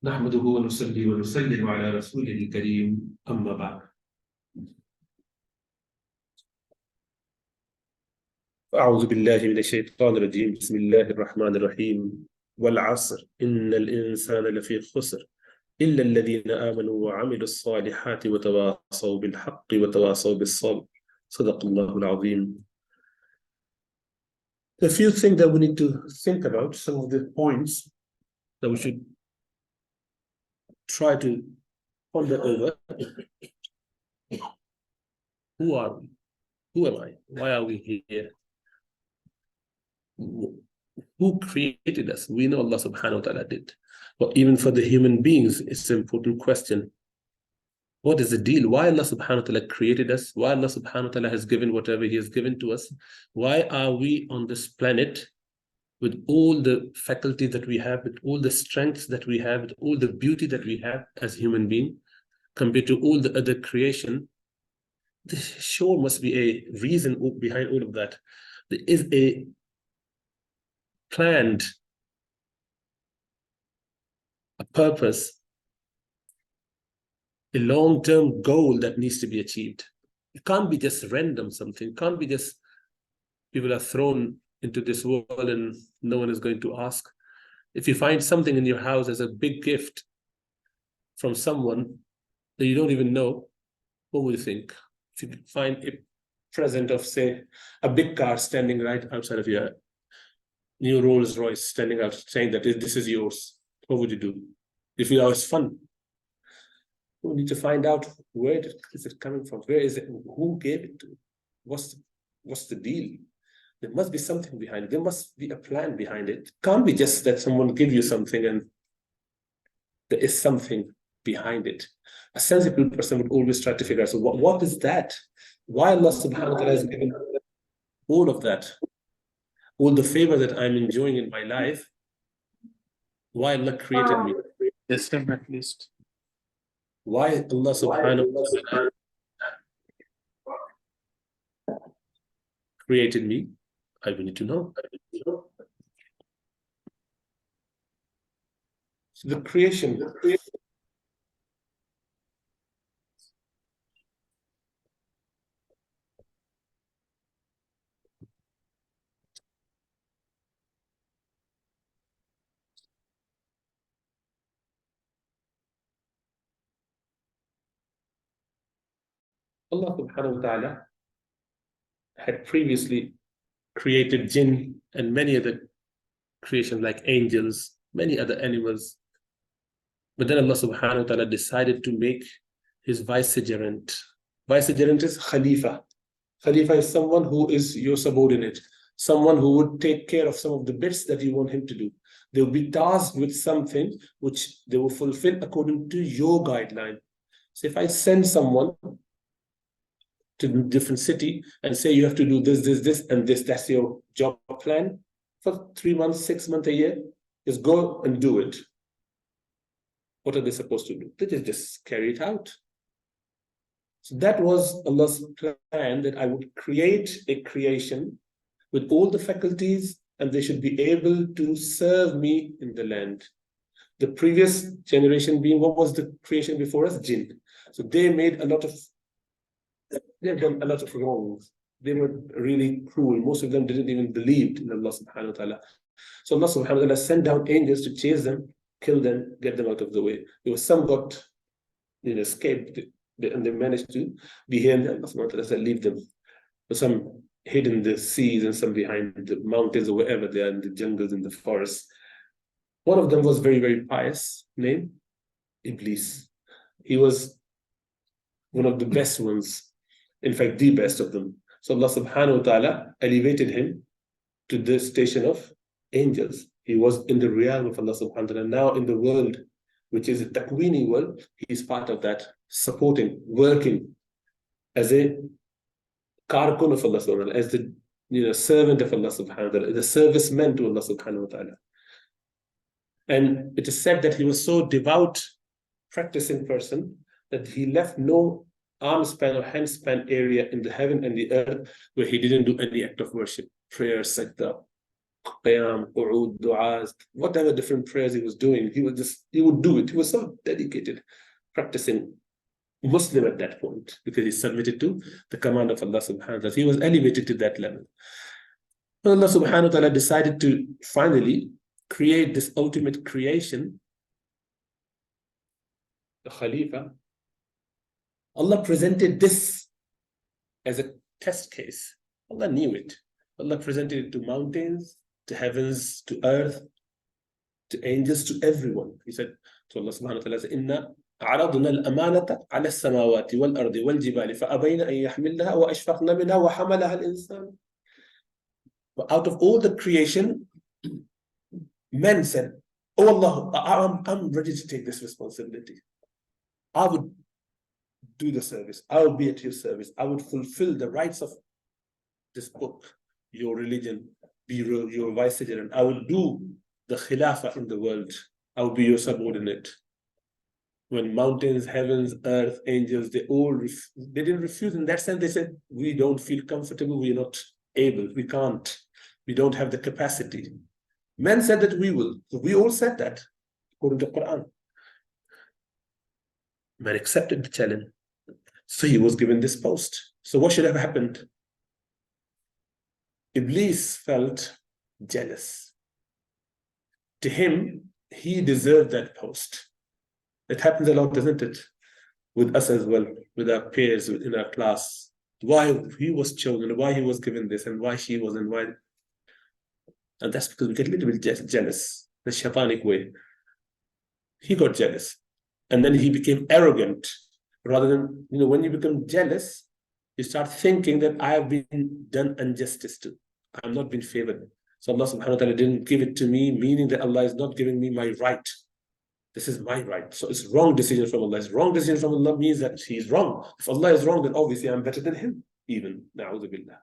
نحمده ونصلي ونسلم على رسوله الكريم أما بعد. أعوذ بالله من الشيطان الرجيم. بسم الله الرحمن الرحيم. والعصر إن الإنسان لفي خسر إلا الذين آمنوا وعملوا الصالحات وتواصوا بالحق وتواصوا بالصبر. صدق الله العظيم. A few things that we need to think about, some of the points that we should try to ponder over. Who are we? Who am I? Why are we here? Who created us? We know Allah subhanahu wa ta'ala did. But even for the human beings, it's an important question. What is the deal? Why Allah subhanahu wa ta'ala created us? Why Allah subhanahu wa ta'ala has given whatever He has given to us? Why are we on this planet with all the faculty that we have, with all the strengths that we have, with all the beauty that we have as human beings, compared to all the other creation? There sure must be a reason behind all of that. There is a planned, a purpose, a long-term goal that needs to be achieved. It can't be just random something. It can't be just people are thrown into this world and no one is going to ask. If you find something in your house as a big gift from someone that you don't even know, what would you think? If you find a present of, say, a big car standing right outside of your new Rolls Royce standing out saying that this is yours, what would you do? If you know it's fun, we need to find out where is it coming from? Where is it? Who gave it to? What's the deal? There must be something behind it. There must be a plan behind it. It can't be just that someone give you something and there is something behind it. A sensible person would always try to figure out, so what is that? Why Allah subhanahu wa ta'ala has given all of that? All the favor that I'm enjoying in my life, why Allah created me? Yes, at least. Why Allah subhanahu wa ta'ala created me? I will need to know. So the creation. Allah subhanahu wa ta'ala had previously created jinn and many other creations like angels, many other animals. But then Allah subhanahu wa ta'ala decided to make his vicegerent. Vicegerent is Khalifa. Khalifa is someone who is your subordinate, someone who would take care of some of the bits that you want him to do. They will be tasked with something which they will fulfill according to your guideline. So if I send someone to a different city and say you have to do this, and this, that's your job plan for 3 months, 6 months, a year, just go and do it. What are they supposed to do? They just carry it out. So that was Allah's plan, that I would create a creation with all the faculties and they should be able to serve me in the land. The previous generation being, what was the creation before us? Jinn. So they made they've done a lot of wrongs. They were really cruel. Most of them didn't even believe in Allah subhanahu wa ta'ala. So Allah subhanahu wa ta'ala sent down angels to chase them, kill them, get them out of the way. There was some got escaped and they managed to be here, and Allah subhanahu wa ta'ala said, leave them. Some hid in the seas and some behind the mountains or wherever they are, in the jungles, in the forests. One of them was very, very pious, named Iblis. He was one of the best ones. In fact, the best of them. So Allah subhanahu wa ta'ala elevated him to the station of angels. He was in the realm of Allah subhanahu wa ta'ala. Now in the world, which is a Takwini world, he is part of that, supporting, working as a karkun of Allah subhanahu wa ta'ala, as the servant of Allah subhanahu wa ta'ala, the serviceman to Allah subhanahu wa ta'ala. And it is said that he was so devout, practicing person, that he left no arm span or hand span area in the heaven and the earth where he didn't do any act of worship, prayer, sajda, qiyam, qu'ud, du'as, whatever different prayers he was doing, he would do it. He was so dedicated, practicing Muslim at that point, because he submitted to the command of Allah subhanahu wa ta'ala. He was elevated to that level. Allah subhanahu wa ta'ala decided to finally create this ultimate creation, the Khalifa. Allah presented this as a test case. Allah knew it. Allah presented it to mountains, to heavens, to earth, to angels, to everyone. He said, so Allah subhanahu wa ta'ala said, Inna عرضنا الأمانة على السماوات والأرض والجبال فأبين أن يحملنها وأشفقن منها وحملها الإنسان. But out of all the creation, men said, oh Allah, I'm ready to take this responsibility. I would do the service. I will be at your service. I would fulfill the rights of this book, your religion, be your vicegerent. I would do the khilafah in the world. I would be your subordinate. When mountains, heavens, earth, angels, they didn't refuse. In that sense, they said, we don't feel comfortable. We're not able. We can't. We don't have the capacity. Men said that we will. So we all said that, according to the Quran. Man accepted the challenge. So he was given this post. So what should have happened? Iblis felt jealous. To him, he deserved that post. It happens a lot, doesn't it? With us as well, with our peers in our class. Why he was chosen, why he was given this, and why she wasn't, why. And that's because we get a little bit jealous, the shaitanic way. He got jealous. And then he became arrogant. Rather than, when you become jealous, you start thinking that I have been done injustice to. I'm not been favored. So Allah subhanahu wa ta'ala didn't give it to me, meaning that Allah is not giving me my right. This is my right. So it's wrong decision from Allah. It's wrong decision from Allah means that he's wrong. If Allah is wrong, then obviously I'm better than him, even. Na'udhu billah.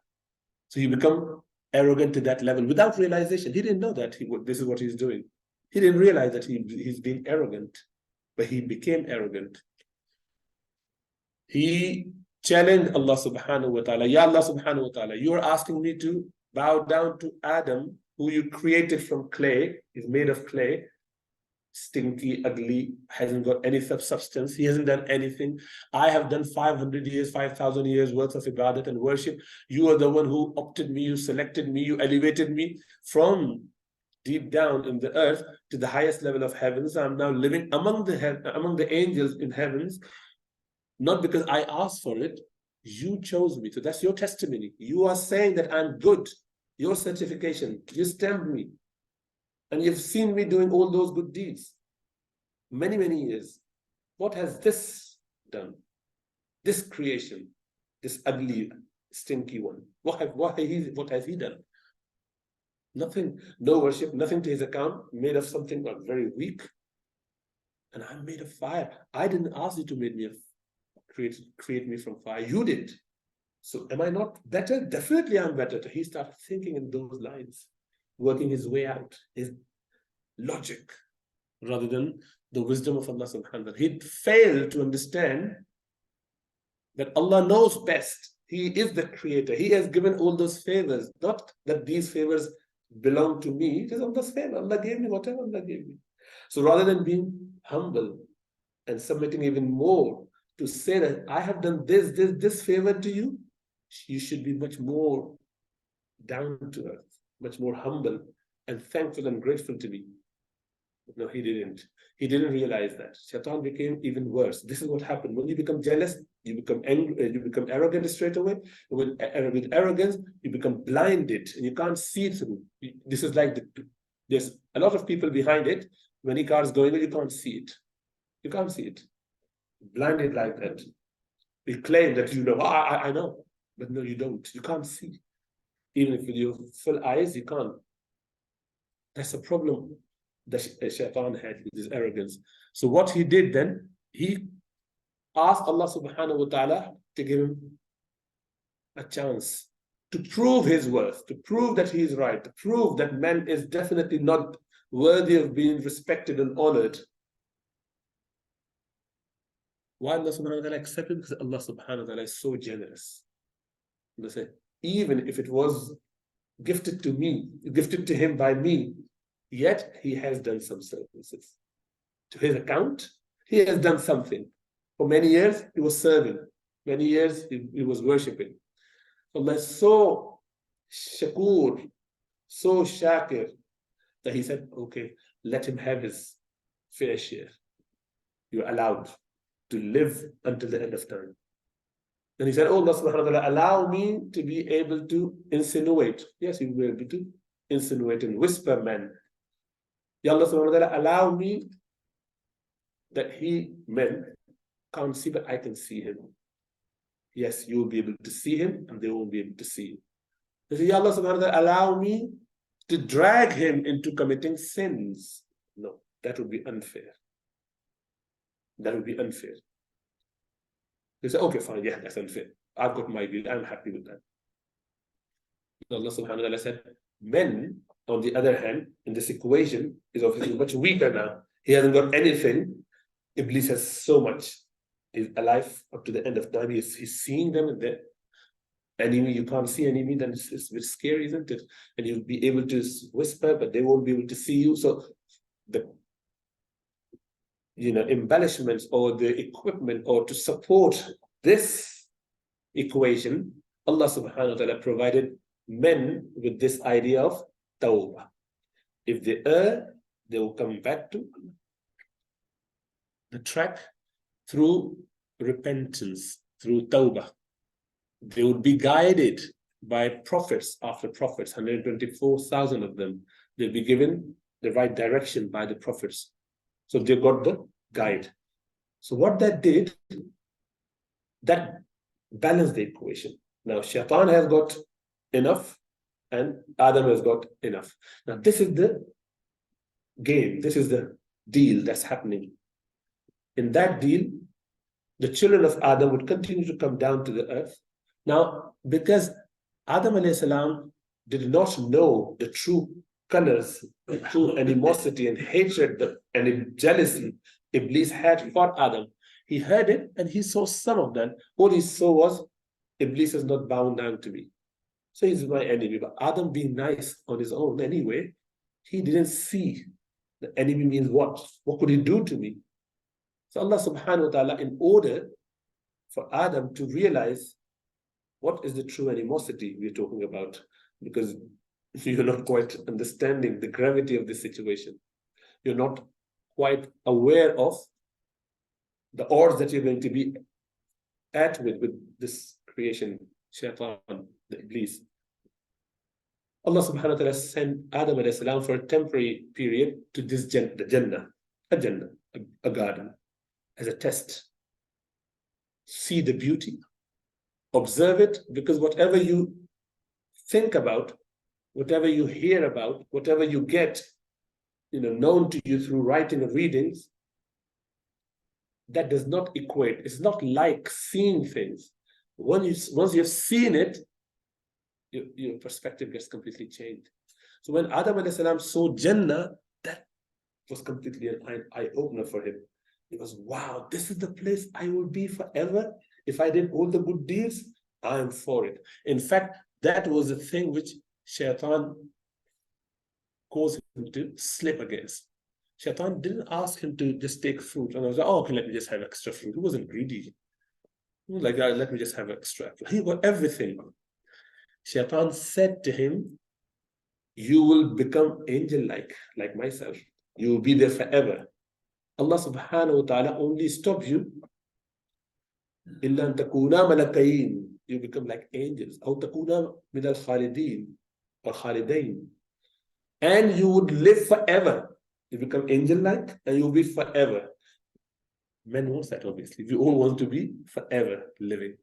So you become arrogant to that level without realization. He didn't know that this is what he's doing. He didn't realize that he's being arrogant, but he became arrogant. He challenged Allah subhanahu wa ta'ala. Ya Allah subhanahu wa ta'ala, you're asking me to bow down to Adam, who you created from clay, is made of clay, stinky, ugly, hasn't got any substance. He hasn't done anything. I have done 500 years, 5,000 years worth of ibadat and worship. You are the one who opted me, you selected me, you elevated me from deep down in the earth to the highest level of heavens. I'm now living among the angels in heavens, not because I asked for it. You chose me. So that's your testimony. You are saying that I'm good. Your certification. You stamped me. And you've seen me doing all those good deeds. Many, many years. What has this done? This creation, this ugly, stinky one. What has he done? Nothing. No worship, nothing to his account, made of something very weak. And I'm made of fire. I didn't ask you to create me from fire. You did. So am I not better? Definitely I'm better. He started thinking in those lines, working his way out, his logic, rather than the wisdom of Allah subhanahu wa ta'ala. He failed to understand that Allah knows best. He is the creator. He has given all those favors, not that these favors belong to me. It is Allah's favor. Allah gave me whatever Allah gave me. So rather than being humble and submitting even more to say that I have done this favor to you, you should be much more down to earth, much more humble and thankful and grateful to me. No, he didn't. He didn't realize that. Shaitan became even worse. This is what happened. When you become jealous, you become angry, you become arrogant straight away. With arrogance, you become blinded and you can't see through. This is like there's a lot of people behind it. When a car is going, you can't see it. You can't see it. Blinded like that. You claim that you know, I know. But no, you don't. You can't see. Even if with your full eyes, you can't. That's a problem that Shaitan had with his arrogance. So what he did then, he asked Allah subhanahu wa ta'ala to give him a chance to prove his worth, to prove that he is right, to prove that man is definitely not worthy of being respected and honored. Why Allah subhanahu wa ta'ala accepted? Because Allah subhanahu wa ta'ala is so generous. They say, even if it was gifted to me, gifted to him by me, yet he has done some services. To his account, he has done something. For many years, he was serving. Many years, he was worshipping. Allah is so shakur, so shakir, that he said, okay, let him have his fair share. You're allowed to live until the end of time. Then he said, oh, Allah subhanahu wa ta'ala, allow me to be able to insinuate. Yes, you will be able to insinuate and whisper men. Ya Allah subhanahu wa ta'ala, allow me that men can't see, but I can see him. Yes, you will be able to see him, and they won't be able to see you. He said, Ya Allah subhanahu wa ta'ala, allow me to drag him into committing sins. No, that would be unfair. That would be unfair. They say, okay, fine, yeah, that's unfair. I've got my deal, I'm happy with that. Allah subhanahu wa ta'ala said, men, on the other hand, in this equation, is obviously much weaker now. He hasn't got anything. Iblis has so much. He's alive up to the end of time. He's seeing them, and the enemy, you can't see enemy, then it's a bit scary, isn't it? And you'll be able to whisper, but they won't be able to see you. So the embellishments or the equipment or to support this equation, Allah subhanahu wa ta'ala provided men with this idea of tawbah. If they err, they will come back to the track through repentance, through tawbah. They would be guided by prophets after prophets, 124,000 of them. They'll be given the right direction by the prophets. So they got the guide. So what that did, that balanced the equation. Now Shaitan has got enough and Adam has got enough. Now this is the game, this is the deal that's happening. In that deal, the children of Adam would continue to come down to the earth. Now, because Adam alayhi salam did not know the true colors, the true animosity and hatred and jealousy Iblis had for Adam, he heard it and he saw some of that. All he saw was, Iblis is not bound down to me. So he's my enemy. But Adam being nice on his own anyway, he didn't see the enemy means what? What could he do to me? So Allah subhanahu wa ta'ala, in order for Adam to realize what is the true animosity we're talking about, because you're not quite understanding the gravity of the situation. You're not quite aware of the odds that you're going to be at with this creation, Shaitan, the Iblis. Allah subhanahu wa ta'ala sent Adam alayhi salam for a temporary period to this Jannah, a garden, as a test. See the beauty, observe it, because whatever you think about, whatever you hear about, whatever you get, known to you through writing or readings, that does not equate. It's not like seeing things. Once you've seen it, your perspective gets completely changed. So when Adam alayhi salam saw Jannah, that was completely an eye-opener for him. He was, wow, this is the place I will be forever. If I did all the good deeds, I am for it. In fact, that was the thing which Shaitan caused him to slip against. Shaitan didn't ask him to just take fruit. And I was like, oh, okay, let me just have extra fruit. He wasn't greedy. He was like, let me just have extra. He got everything. Shaitan said to him, you will become angel-like, like myself. You will be there forever. Allah subhanahu wa ta'ala only stops you. إِلَّا أَن تَكُونَا مَلَكَيْنِ. You become like angels. أَوْ تَكُونَا مِنَ الْخَالِدِينَ or خَالِدَيْنِ. And you would live forever. You become angel-like and you'll be forever. Men want that, obviously. We all want to be forever living.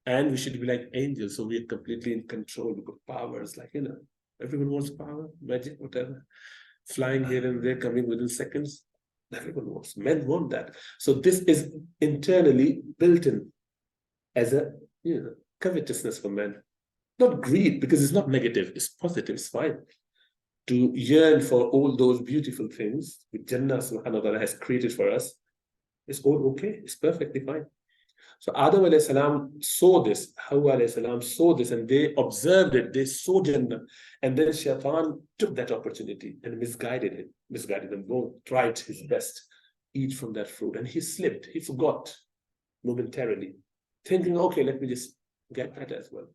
And we should be like angels, so we are completely in control. We've got powers, like, everyone wants power, magic, whatever. Flying here and there, coming within seconds. Everyone wants. Men want that. So this is internally built in as a covetousness for men. Not greed, because it's not negative, it's positive, it's fine. To yearn for all those beautiful things which Jannah subhanahu wa ta'ala has created for us, it's all okay, it's perfectly fine. So Adam alayhi salam saw this, Hawa alayhi salam saw this, and they observed it, they saw Jannah. And then Shaitan took that opportunity and misguided them both, tried his best, eat from that fruit. And he slipped, he forgot momentarily, thinking, okay, let me just get that as well.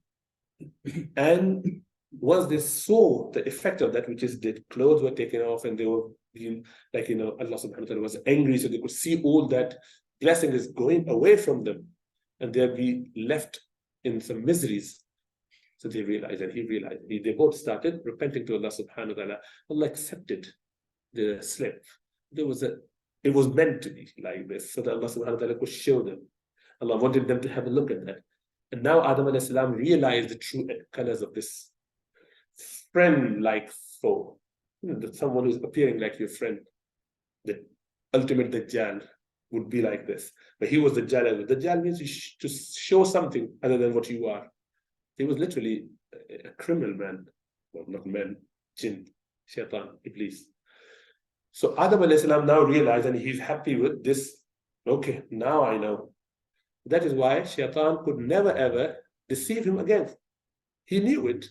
And once they saw the effect of that, which is the clothes were taken off and they were being, like, Allah subhanahu wa ta'ala was angry, so they could see all that blessing is going away from them and they'll be left in some miseries. So they realized, and he realized, they both started repenting to Allah subhanahu wa ta'ala. Allah accepted the slip. It was meant to be like this, so that Allah subhanahu wa ta'ala could show them. Allah wanted them to have a look at that. And now Adam alayhi salam realized the true colors of this friend-like foe. That someone who's appearing like your friend. The ultimate Dajjal would be like this. But he was the Dajjal. Dajjal means to show something other than what you are. He was literally a criminal man. Well, not man, jinn, shaitan, iblis. So Adam alayhi salam now realized, and he's happy with this. Okay, now I know. That is why shaitan could never ever deceive him again. He knew it.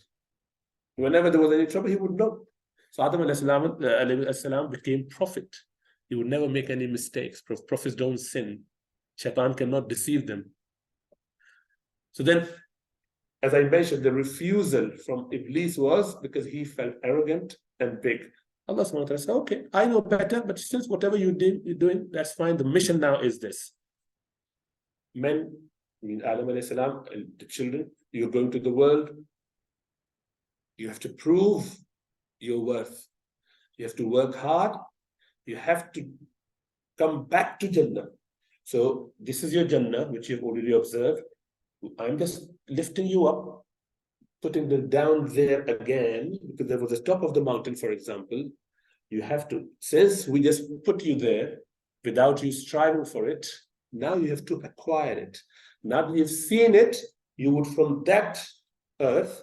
Whenever there was any trouble, he would know. So Adam alayhi salam became prophet. He would never make any mistakes. Prophets don't sin. Shaitan cannot deceive them. So then, as I mentioned, the refusal from Iblis was because he felt arrogant and big. Allah subhanahu wa ta'ala said, okay, I know better, but since whatever you're doing, that's fine. The mission now is this. Men, Adam alayhi salam, and the children, you're going to the world. You have to prove your worth. You have to work hard. You have to come back to Jannah. So this is your Jannah, which you've already observed. I'm just lifting you up, putting them down there again, because there was the top of the mountain, for example. You have to, since we just put you there without you striving for it, now you have to acquire it. Now that you've seen it, you would from that earth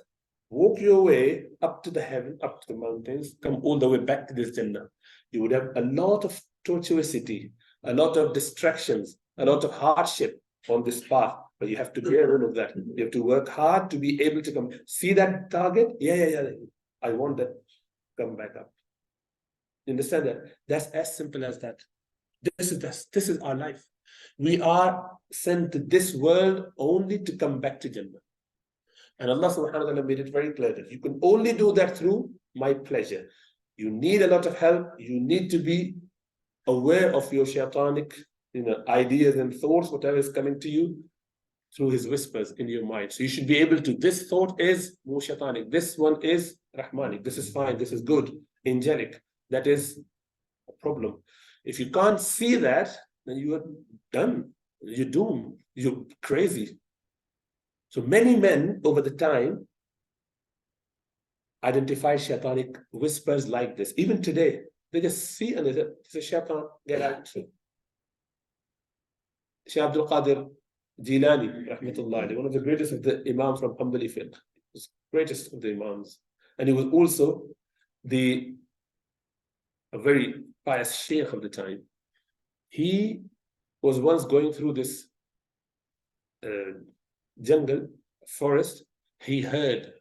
walk your way up to the heaven, up to the mountains, come all the way back to this Jannah. You would have a lot of tortuosity, a lot of distractions, a lot of hardship on this path. But you have to bear all of that. You have to work hard to be able to come. See that target? Yeah. I want that. Come back up. You understand that? That's as simple as that. This is our life. We are sent to this world only to come back to Jannah. And Allah subhanahu wa ta'ala made it very clear that you can only do that through my pleasure. You need a lot of help. You need to be aware of your shaitanic ideas and thoughts, whatever is coming to you, through his whispers in your mind. So you should be able to, this thought is more shaitanic, this one is rahmanic, this is fine, this is good, angelic. That is a problem. If you can't see that, then you are done. You're doomed. You're crazy. So many men over the time identify shaitanic whispers like this. Even today, they just see and they say, it's a shaitan, get out. Shaykh Abdul Qadir Jilani, rahmatullah, one of the greatest of the Imam from Hanbali fiqh, greatest of the Imams. And he was also a very pious Sheikh of the time. He was once going through this jungle, forest. He heard,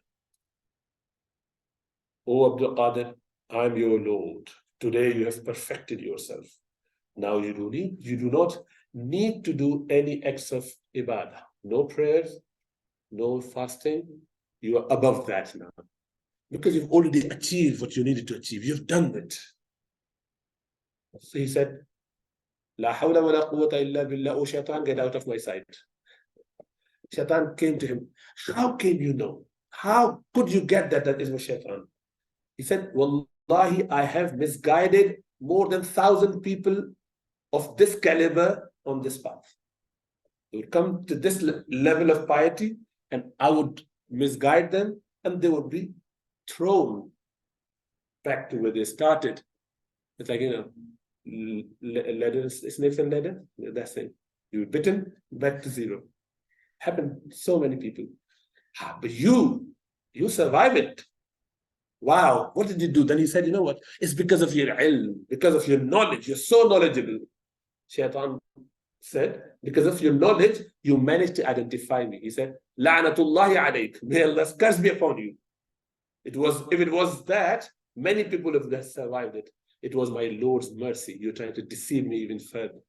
"O Abdul Qadir, I'm your Lord. Today you have perfected yourself. Now you do not need to do any acts of ibadah. No prayers, no fasting. You are above that now. Because you've already achieved what you needed to achieve. You've done it." So he said, La hawla wa la quwwata illa billah, oh shaitan, get out of my sight. Shaitan came to him. How can you know? How could you get that is what shaitan? He said, Wallahi, I have misguided more than 1,000 people of this caliber on this path. They would come to this level of piety and I would misguide them and they would be thrown back to where they started. It's like, ladder, snakes and ladder, that's it. You were bitten, back to zero. Happened to so many people. But you survive it. Wow, what did you do? Then he said, you know what? It's because of your ilm, because of your knowledge. You're so knowledgeable. Shaitan said, because of your knowledge, you managed to identify me. He said, La'natullahi alayk. May Allah's curse be upon you. If it was that, many people have survived it. It was my Lord's mercy. You're trying to deceive me even further.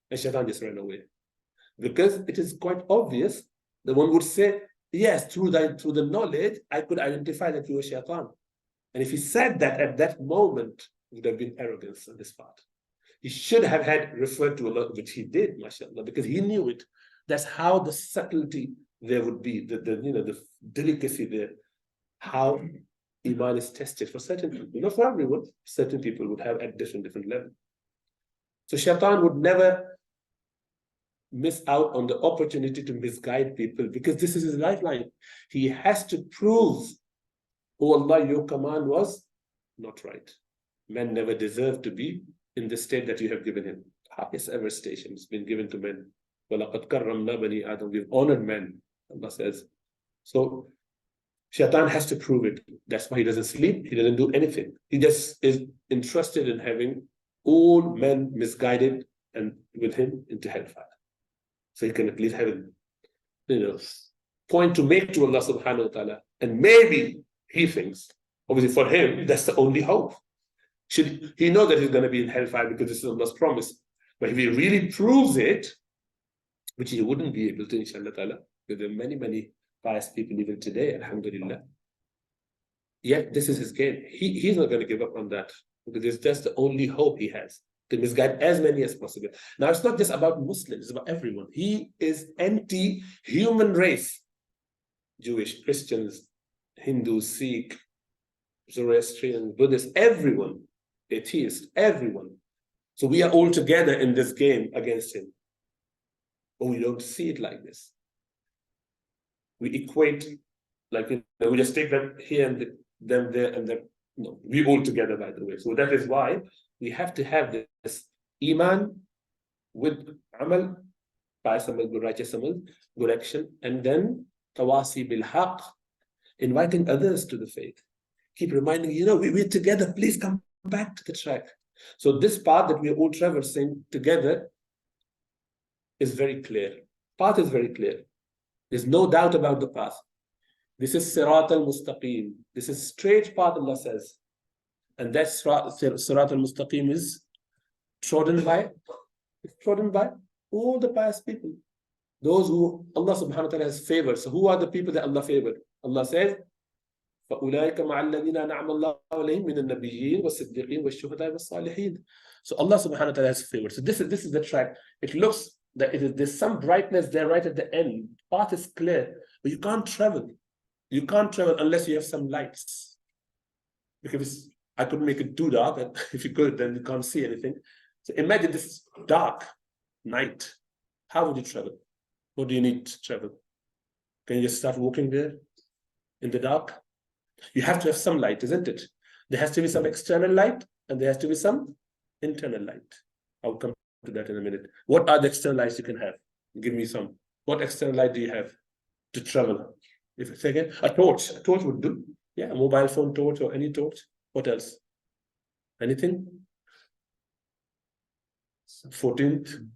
And Shaitan just ran away. Because it is quite obvious that one would say, yes, through the knowledge, I could identify that you were Shaitan. And if he said that at that moment, it would have been arrogance on this part. He should have had referred to Allah, which he did, mashallah, because he knew it. That's how the subtlety there would be, the delicacy there, how Iman is tested for certain people, not for everyone. Certain people would have at different levels. So Shaitan would never miss out on the opportunity to misguide people, because this is his lifeline. He has to prove, oh Allah, your command was not right. Men never deserve to be in the state that you have given him. Highest ever station has been given to men. وَلَقَدْ كَرَّمْنَا بَنِي آدَمَ. We've honored men, Allah says. So Shaitan has to prove it. That's why he doesn't sleep. He doesn't do anything. He just is interested in having all men misguided and with him into hellfire. So he can at least have a point to make to Allah subhanahu wa ta'ala. And maybe he thinks, obviously for him, that's the only hope. Should he know that he's going to be in hellfire because this is Allah's promise? But if he really proves it, which he wouldn't be able to, inshallah ta'ala, because there are many, many pious people even today, alhamdulillah. Yet this is his game. He's not going to give up on that, because that's the only hope he has, to misguide as many as possible. Now, it's not just about Muslims, it's about everyone. He is anti-human race. Jewish, Christians, Hindus, Sikh, Zoroastrian, Buddhists, everyone, atheists, everyone. So we are all together in this game against him. But we don't see it like this. We equate, like, we just take them here and them there and then, we all together, by the way. So that is why we have to have this Iman with Amal, pious amal, good righteous amal, good action, and then Tawasi bil Haq, inviting others to the faith. Keep reminding, we're together, please come back to the track. So this path that we are all traversing together is very clear. Path is very clear. There's no doubt about the path. This is Sirat al-Mustaqim. This is straight path, Allah says. And that Sirat al-Mustaqim is trodden by all the pious people. Those who Allah subhanahu wa ta'ala has favored. So who are the people that Allah favored? Allah says, فَأُولَٰئِكَ مَعَ الَّذِينَ أَنْعَمَ اللَّهُ عَلَيْهِم مِّنَ النَّبِيِّينَ وَالصِّدِّيقِينَ وَالشُّهَدَاءِ وَالصَّالِحِينَ. So Allah subhanahu wa ta'ala has favored. So this is the track. It looks that there's some brightness there right at the end. Path is clear, but you can't travel. You can't travel unless you have some lights. Because I couldn't make it too dark, and if you could, then you can't see anything. So imagine this dark night. How would you travel? What do you need to travel? Can you just start walking there in the dark? You have to have some light, isn't it? There has to be some external light, and there has to be some internal light. I'll come to that in a minute. What are the external lights you can have? Give me some. What external light do you have to travel? If it's again, a torch. A torch would do. Yeah, a mobile phone torch or any torch. What else? Anything? 14th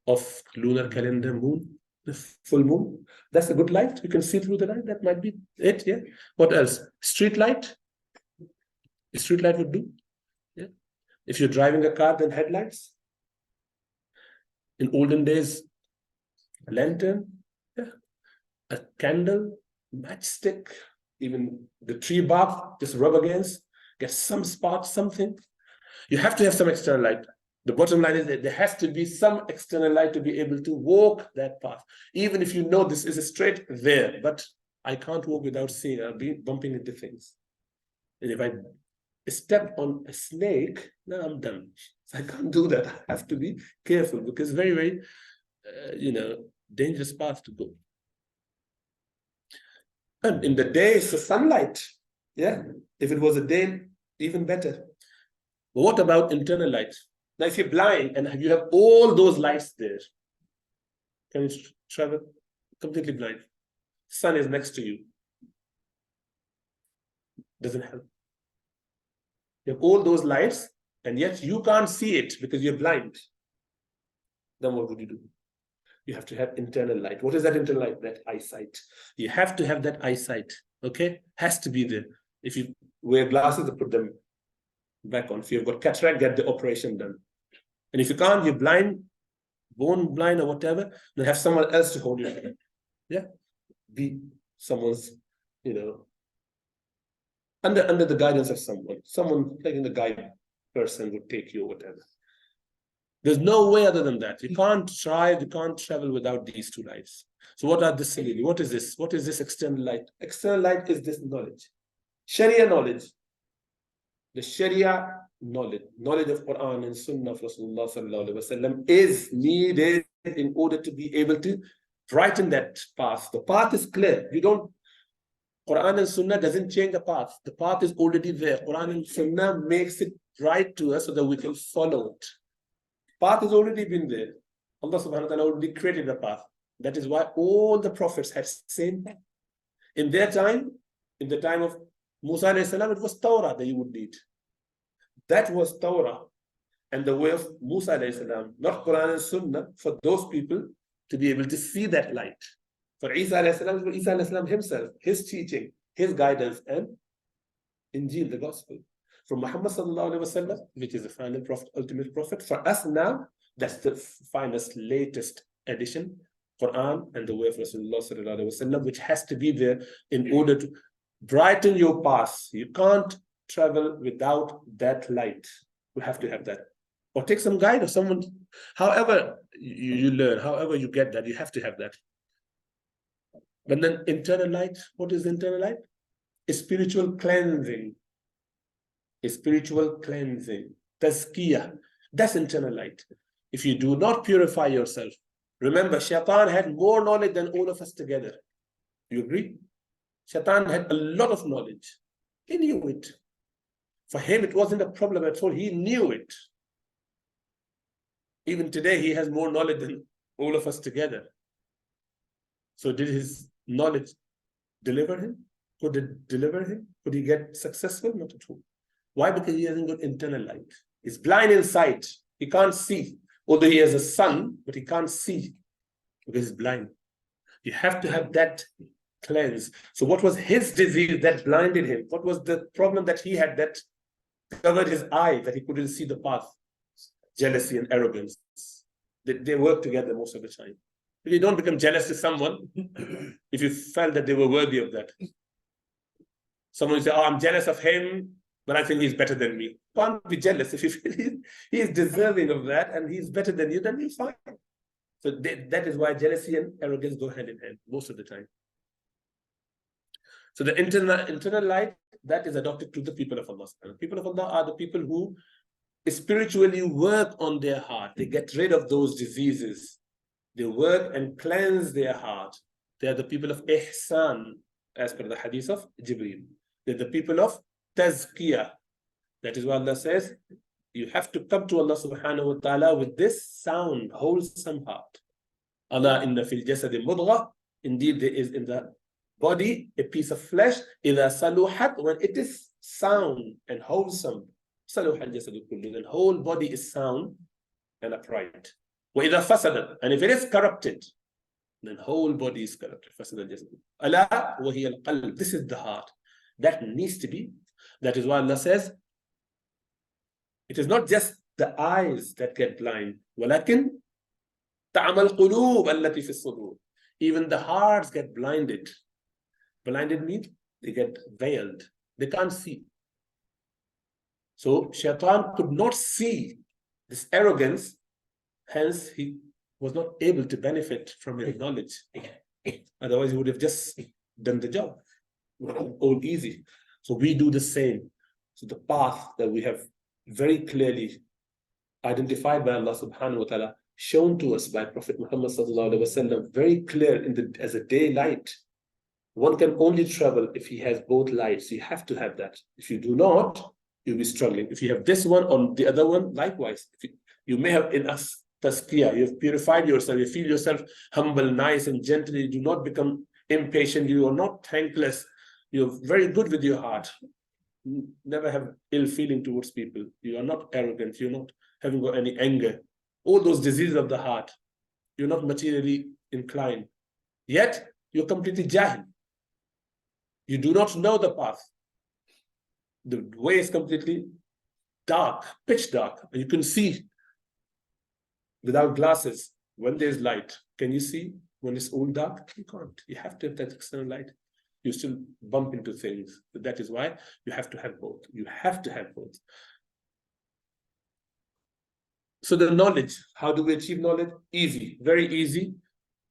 of lunar calendar moon, the full moon. That's a good light. You can see through the light. That might be it. Yeah. What else? Street light. A street light would do. Yeah. If you're driving a car, then headlights. In olden days, a lantern. Yeah. A candle, matchstick, even the tree bark, just rub against, get some spark, something. You have to have some external light. The bottom line is that there has to be some external light to be able to walk that path. Even if you know this is a straight there, but I can't walk without seeing, I'll be bumping into things. And if I step on a snake, then I'm done. So I can't do that. I have to be careful because very, very, dangerous path to go. And in the day, it's the sunlight. Yeah. If it was a day, even better. But what about internal light? Now, if you're blind and you have all those lights there, can you travel? Completely blind. Sun is next to you. Doesn't help. You have all those lights, and yet you can't see it because you're blind. Then what would you do? You have to have internal light. What is that internal light? That eyesight. You have to have that eyesight. Okay, has to be there. If you wear glasses, put them back on. If you've got cataract, get the operation done. And if you can't, you're blind, born blind or whatever, then have someone else to hold you. Yeah, be someone's, under the guidance of someone like in the guide person would take you or whatever. There's no way other than that. You can't travel without these two lights. So what are this? What is this? What is this external light? External light is this knowledge. Sharia knowledge. The Sharia knowledge of Quran and Sunnah of Rasulullah sallallahu alaihi wasallam is needed in order to be able to brighten that path. The path is clear. Quran and Sunnah doesn't change the path. The path is already there. Quran and Sunnah makes it right to us so that we can follow it. Path has already been there. Allah subhanahu wa ta'ala already created the path. That is why all the prophets had same path. In their time, in the time of Musa alayhi salam, it was Torah that you would need. That was Torah and the way of Musa alayhi salam, not Quran and Sunnah, for those people to be able to see that light. For Isa alayhi salam, for Isa alayhi salam himself, his teaching, his guidance, and Injil, the gospel. From Muhammad sallallahu alaihi wasallam, which is the final prophet, ultimate prophet, for us now, that's the finest, latest edition, Quran and the way of Rasulullah sallallahu alaihi wasallam, which has to be there in order to brighten your path. You can't travel without that light. You have to have that. Or take some guide or someone, however you learn, however you get that, you have to have that. But then internal light, what is internal light? A spiritual cleansing. A spiritual cleansing. Tazkiyah. That's internal light. If you do not purify yourself, remember, Shaitan had more knowledge than all of us together. You agree? Shaitan had a lot of knowledge. He knew it. For him, it wasn't a problem at all. He knew it. Even today, he has more knowledge than all of us together. So did his knowledge deliver him? Could it deliver him? Could he get successful? Not at all. Why? Because he hasn't got internal light. He's blind in sight. He can't see. Although he has a son, but he can't see because he's blind. You have to have that cleanse. So what was his disease that blinded him? What was the problem that he had that covered his eye, that he couldn't see the path? Jealousy and arrogance. They work together most of the time. If you don't become jealous to someone, if you felt that they were worthy of that. Someone will say, oh, I'm jealous of him, but I think he's better than me. Can't be jealous. If you feel he's deserving of that and he's better than you, then you're fine. So that is why jealousy and arrogance go hand in hand most of the time. So the internal light, that is adopted to the people of Allah. People of Allah are the people who spiritually work on their heart. They get rid of those diseases. They work and cleanse their heart. They are the people of ihsan, as per the hadith of Jibreel. They're the people of tazkiyah. That is why Allah says, you have to come to Allah subhanahu wa ta'ala with this sound, wholesome heart. Allah inna fil jasadi mudghah. Indeed, there is in the body a piece of flesh. إِذَا saluhat, when it is sound and wholesome. Saluha al-jasadu kullu. The whole body is sound and upright. وَإِذَا fasadat, and if it is corrupted, then whole body is corrupted. Fasad al-jasadu. Ala wa hiya al-qalb. This is the heart. That needs to be. That is why Allah says, it is not just the eyes that get blind. وَلَكِنْ تَعْمَى الْقُلُوبَ الَّتِي فِي الصُّدُورِ. Even the hearts get blinded. Blinded means they get veiled. They can't see. So Shaitan could not see this arrogance. Hence, he was not able to benefit from his knowledge. Otherwise, he would have just done the job. All easy. So we do the same. So the path that we have very clearly identified by Allah subhanahu wa ta'ala, shown to us by Prophet Muhammad sallallahu alaihi wasallam, very clear as a daylight. One can only travel if he has both lights. You have to have that. If you do not, you'll be struggling. If you have this one or the other one, likewise. You may have in us tazkiyah. You have purified yourself. You feel yourself humble, nice, and gentle. You do not become impatient. You are not thankless. You're very good with your heart. You never have ill feeling towards people. You are not arrogant. You're not having got any anger. All those diseases of the heart. You're not materially inclined. Yet, you're completely jahil. You do not know the path. The way is completely dark, pitch dark, and you can see without glasses when there's light. Can you see when it's all dark? You can't. You have to have that external light. You still bump into things. But that is why you have to have both. You have to have both. So the knowledge, how do we achieve knowledge? Easy, very easy.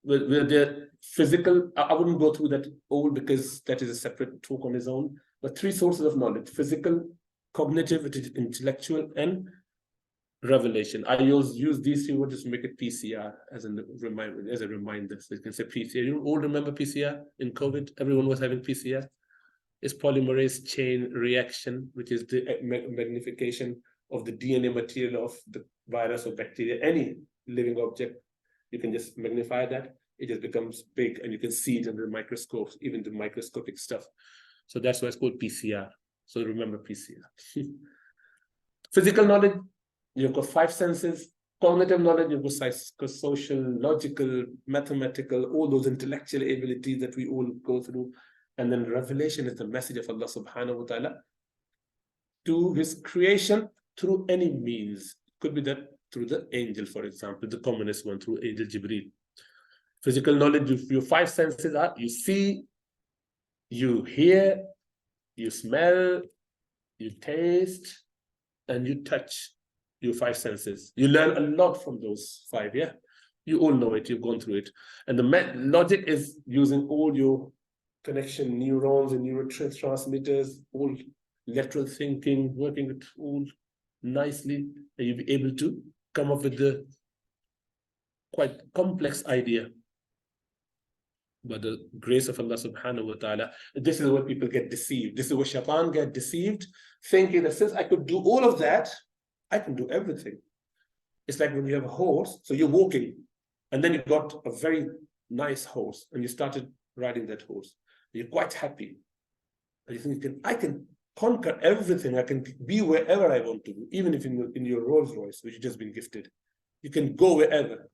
With the physical, I wouldn't go through that all because that is a separate talk on its own. But 3 sources of knowledge: physical, cognitive, which is intellectual, and revelation. I use these 3 words to make it PCR as a reminder. So you can say PCR. You all remember PCR in COVID? Everyone was having PCR. It's polymerase chain reaction, which is the magnification of the DNA material of the virus or bacteria, any living object. You can just magnify that. It just becomes big and you can see it under the microscopes, even the microscopic stuff. So that's why it's called PCR. So remember PCR. Physical knowledge, you've got 5 senses. Cognitive knowledge, you've got social, logical, mathematical, all those intellectual abilities that we all go through. And then revelation is the message of Allah subhanahu wa ta'ala to his creation through any means. Could be that through the angel, for example, the commonest one, through angel Jibreel. Physical knowledge, your 5 senses are: you see, you hear, you smell, you taste, and you touch. Your 5 senses. You learn a lot from those 5, yeah? You all know it, you've gone through it. And the logic is using all your connection neurons and neurotransmitters, all lateral thinking, working it all nicely, and you'll be able to come up with the quite complex idea. By the grace of Allah subhanahu wa ta'ala, this is where people get deceived. This is where shaitan get deceived, thinking that since I could do all of that, I can do everything. It's like when you have a horse, so you're walking, and then you got a very nice horse, and you started riding that horse. You're quite happy. And you think, I can conquer everything. I can be wherever I want to, even if in your Rolls Royce, which you've just been gifted. You can go wherever.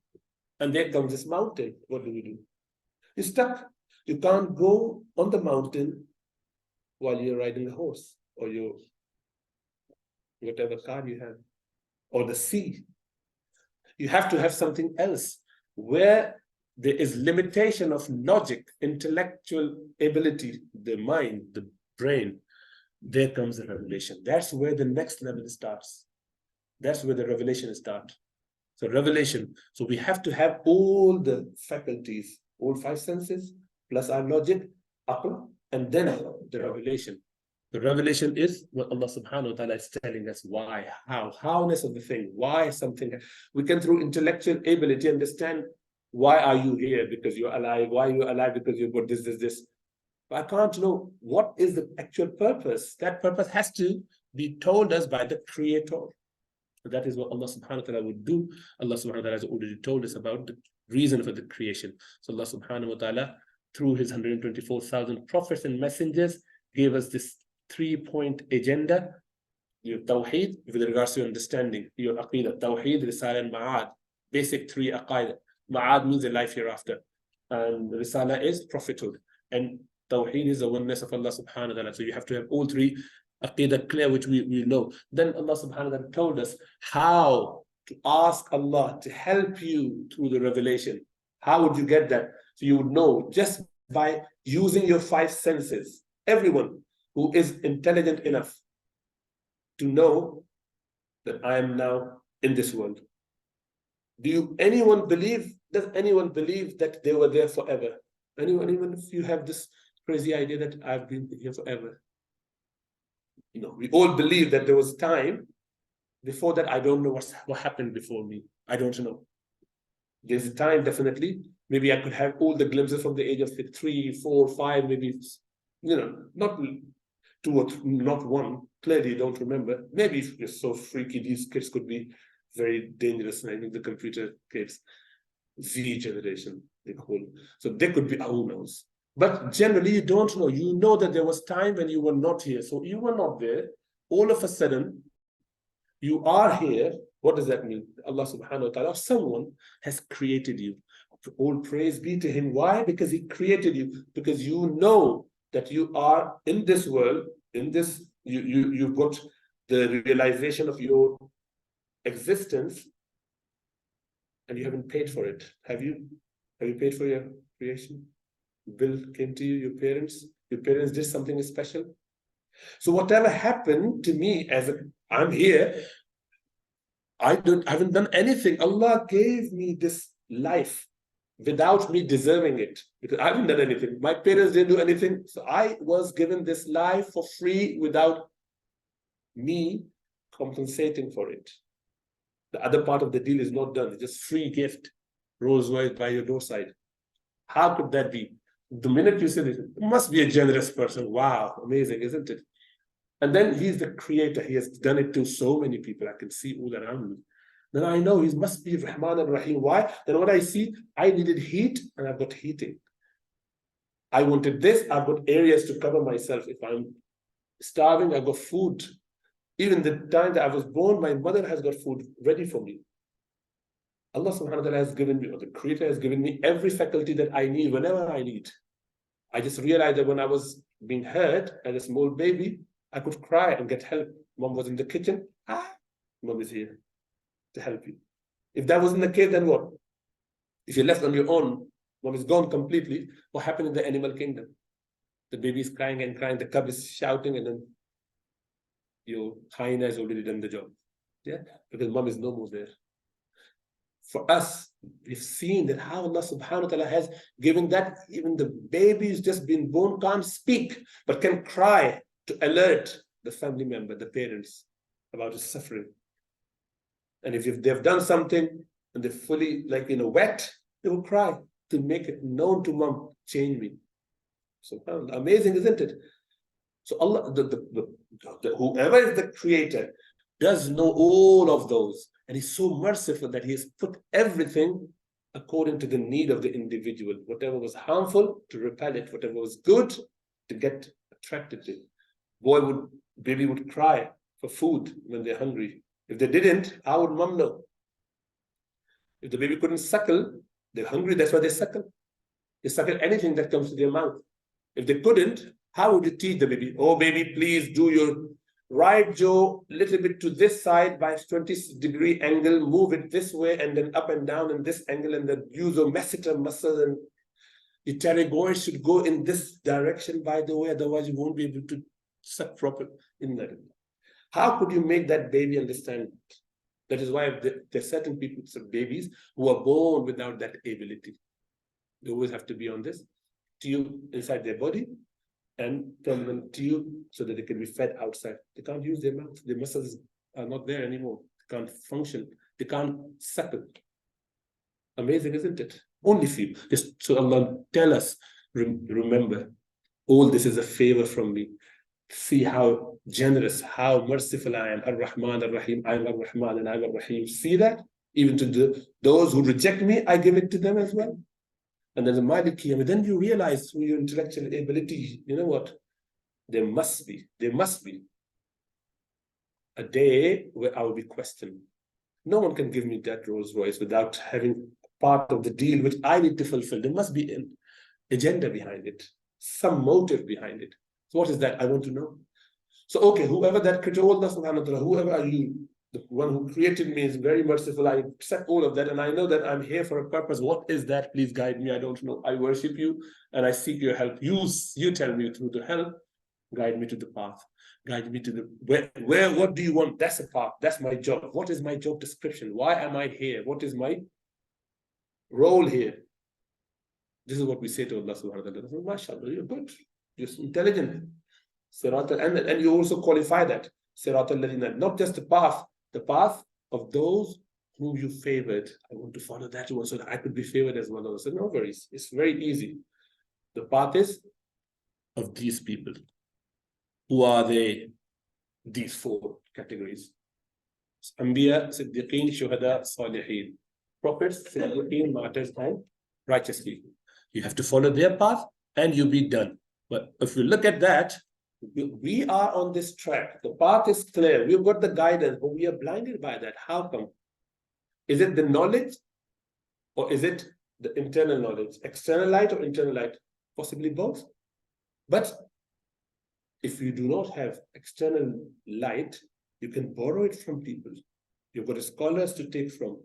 And there comes this mountain. What do? You're stuck. You can't go on the mountain while you're riding the horse or your whatever car you have, or the sea. You have to have something else where there is limitation of logic, intellectual ability, the mind, the brain. There comes the revelation. That's where the next level starts. That's where the revelation starts. So revelation. So we have to have all the faculties, all 5 senses, plus our logic, aql, and then the revelation. The revelation is what Allah subhanahu wa ta'ala is telling us why, howness of the thing, why something. We can through intellectual ability understand why are you here, because you're alive, why are you alive, because you've got this. But I can't know what is the actual purpose. That purpose has to be told us by the Creator. So that is what Allah subhanahu wa ta'ala would do. Allah subhanahu wa ta'ala has already told us about the reason for the creation. So Allah subhanahu wa ta'ala, through his 124,000 prophets and messengers, gave us this 3-point agenda. Your tawheed, with regards to your understanding, your aqidah, tawheed, risala, and ma'ad. Basic 3 aqaidah. Ma'ad means a life hereafter. And risala is prophethood. And tawheed is the oneness of Allah subhanahu wa ta'ala. So you have to have all 3 aqidah clear, which we know. Then Allah subhanahu wa ta'ala told us how to ask Allah to help you through the revelation. How would you get that? So you would know just by using your 5 senses. Everyone who is intelligent enough to know that I am now in this world. Does anyone believe that they were there forever? Anyone, if you have this crazy idea that I've been here forever? You know, we all believe that there was time before that. I don't know what happened before me. I don't know. There's a time, definitely. Maybe I could have all the glimpses from the age of 3, 4, 5, maybe, not 2 or 3, not 1. Clearly, don't remember. Maybe if you're so freaky, these kids could be very dangerous. And I think the computer kids, Z generation, they call it. So they could be, who knows? But generally, you don't know. You know that there was time when you were not here. So you were not there. All of a sudden, you are here. What does that mean? Allah subhanahu wa ta'ala, someone has created you. All praise be to him. Why? Because he created you. Because you know that you are in this world, in this, you've got the realization of your existence, and you haven't paid for it. Have you? Have you paid for your creation? Bill came to you, your parents did something special. So whatever happened to me I'm here, I haven't done anything. Allah gave me this life without me deserving it, because I haven't done anything. My parents didn't do anything. So I was given this life for free without me compensating for it. The other part of the deal is not done. It's just free gift, Rolls Royce by your doorside. How could that be? The minute you say this, it must be a generous person. Wow, amazing, isn't it? And then he's the creator. He has done it to so many people. I can see all around me. Then I know he must be Rahman and Rahim. Why? Then what I see, I needed heat and I've got heating. I wanted this, I've got areas to cover myself. If I'm starving, I've got food. Even the time that I was born, my mother has got food ready for me. Allah subhanahu wa ta'ala has given me, or the creator has given me every faculty that I need whenever I need. I just realized that when I was being hurt as a small baby, I could cry and get help. Mom was in the kitchen. Mom is here to help you. If that wasn't the case, then what? If you're left on your own, mom is gone completely. What happened in the animal kingdom? The baby is crying and crying, the cub is shouting, and then your hyena has already done the job. Yeah, because mom is no more there. For us, we've seen that how Allah subhanahu wa ta'ala has given that even the baby who's just been born can't speak, but can cry to alert the family member, the parents, about his suffering. And if they've done something and they're fully wet, they will cry to make it known to mom, change me. So amazing, isn't it? So Allah, whoever is the creator, does know all of those. And he's so merciful that he has put everything according to the need of the individual. Whatever was harmful, to repel it. Whatever was good, to get attracted to it. Baby would cry for food when they're hungry. If they didn't, how would mom know? If the baby couldn't suckle, they're hungry, that's why they suckle. They suckle anything that comes to their mouth. If they couldn't, how would you teach the baby? Oh, baby, please do your right jaw a little bit to this side by 20-degree angle, move it this way, and then up and down in this angle, and then use your masseter muscle, and your pterygoid should go in this direction, by the way, otherwise you won't be able to suck proper in that. How could you make that baby understand? That is why there are certain people, some babies, who are born without that ability. They always have to be on this tube inside their body and permanent tube so that they can be fed outside. They can't use their mouth. Their muscles are not there anymore. They can't function. They can't suckle. Amazing, isn't it? Only few. Just so Allah tell us, remember, all this is a favor from me. See how generous, how merciful I am. Ar-Rahman, Ar-Rahim, I'm Ar-Rahman and I'm Ar-Rahim. See that? Even to those who reject me, I give it to them as well. And then the Maliki, then you realize through your intellectual ability, you know what? There must be a day where I will be questioned. No one can give me that Rolls Royce without having part of the deal which I need to fulfill. There must be an agenda behind it, some motive behind it. So what is that? I want to know. So, okay, whoever that creator, Allah subhanahu wa ta'ala, whoever are you, the one who created me is very merciful. I accept all of that, and I know that I'm here for a purpose. What is that? Please guide me. I don't know. I worship you, and I seek your help. You tell me through the help. Guide me to the path. Guide me to the where. What do you want? That's a path. That's my job. What is my job description? Why am I here? What is my role here? This is what we say to Allah subhanahu wa ta'ala. MashaAllah, you're good. You're intelligent. And you also qualify that. Not just the path of those whom you favored. I want to follow that one so that I could be favored as well. So no worries. It's very easy. The path is of these people. Who are they? These four categories. Anbiya, Siddiqeen, Shuhada, Salihin. Prophets, Siddiqeen, martyrs, and righteous people. You have to follow their path and you'll be done. But if you look at that, We are on this track. The path is clear. We've got the guidance, but we are blinded by that. How come? Is it the knowledge, or is it the internal knowledge? External light or internal light? Possibly both. But if you do not have external light, you can borrow it from people. You've got scholars to take from.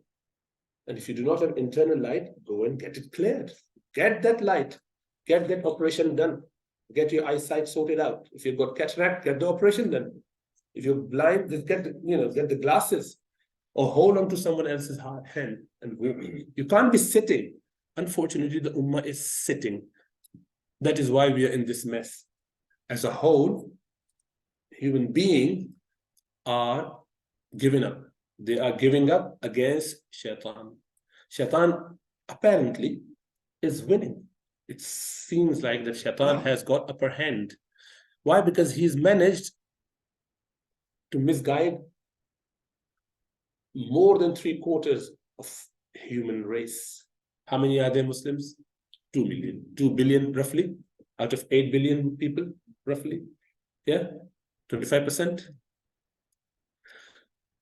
And if you do not have internal light, go and get it cleared. Get that light. Get that operation done. Get your eyesight sorted out. If you've got cataract, get the operation done. If you're blind, just get the glasses, or hold on to someone else's hand. And you can't be sitting. Unfortunately, the ummah is sitting. That is why we are in this mess. As a whole, human beings are giving up. They are giving up against shaitan. Shaitan apparently is winning. It seems like that shaitan has got upper hand. Why? Because he's managed to misguide more than 3/4 of human race. How many are there Muslims? 2 million. 2 billion roughly, out of 8 billion people, roughly. Yeah, 25%.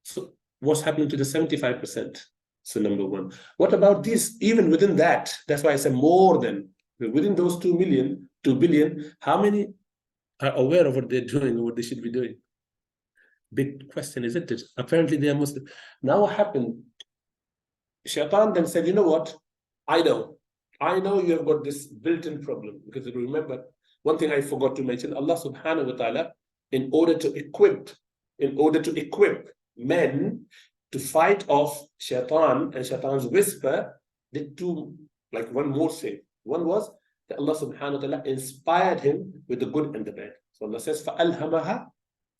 So what's happening to the 75%? So number one. What about this? Even within that, that's why I say more than, within those 2 billion, how many are aware of what they're doing or what they should be doing? Big question, isn't it? Apparently they are Muslim. Now what happened? Shaitan then said, you know what? I know you have got this built-in problem. Because remember, one thing I forgot to mention, Allah subhanahu wa ta'ala, in order to equip men to fight off shaitan and shaitan's whisper, did two, like one more thing. One was that Allah subhanahu wa ta'ala inspired him with the good and the bad. So Allah says, فَأَلْهَمَهَا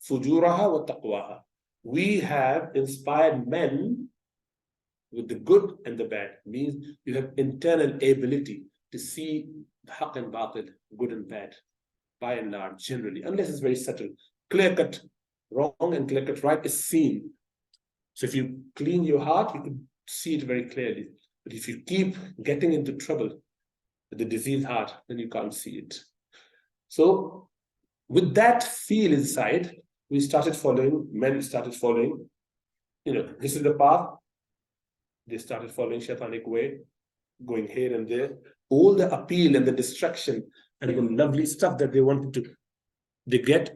فُجُورَهَا وَتَقْوَاهَا. We have inspired men with the good and the bad. Means you have internal ability to see haqq and batil, good and bad, by and large, generally, unless it's very subtle. Clear-cut wrong and clear-cut right is seen. So if you clean your heart, you can see it very clearly. But if you keep getting into trouble with the diseased heart, then you can't see it. So with that feel inside, men started following, this is the path. They started following shaitanic way, going here and there. All the appeal and the distraction and the lovely stuff that they wanted to, they get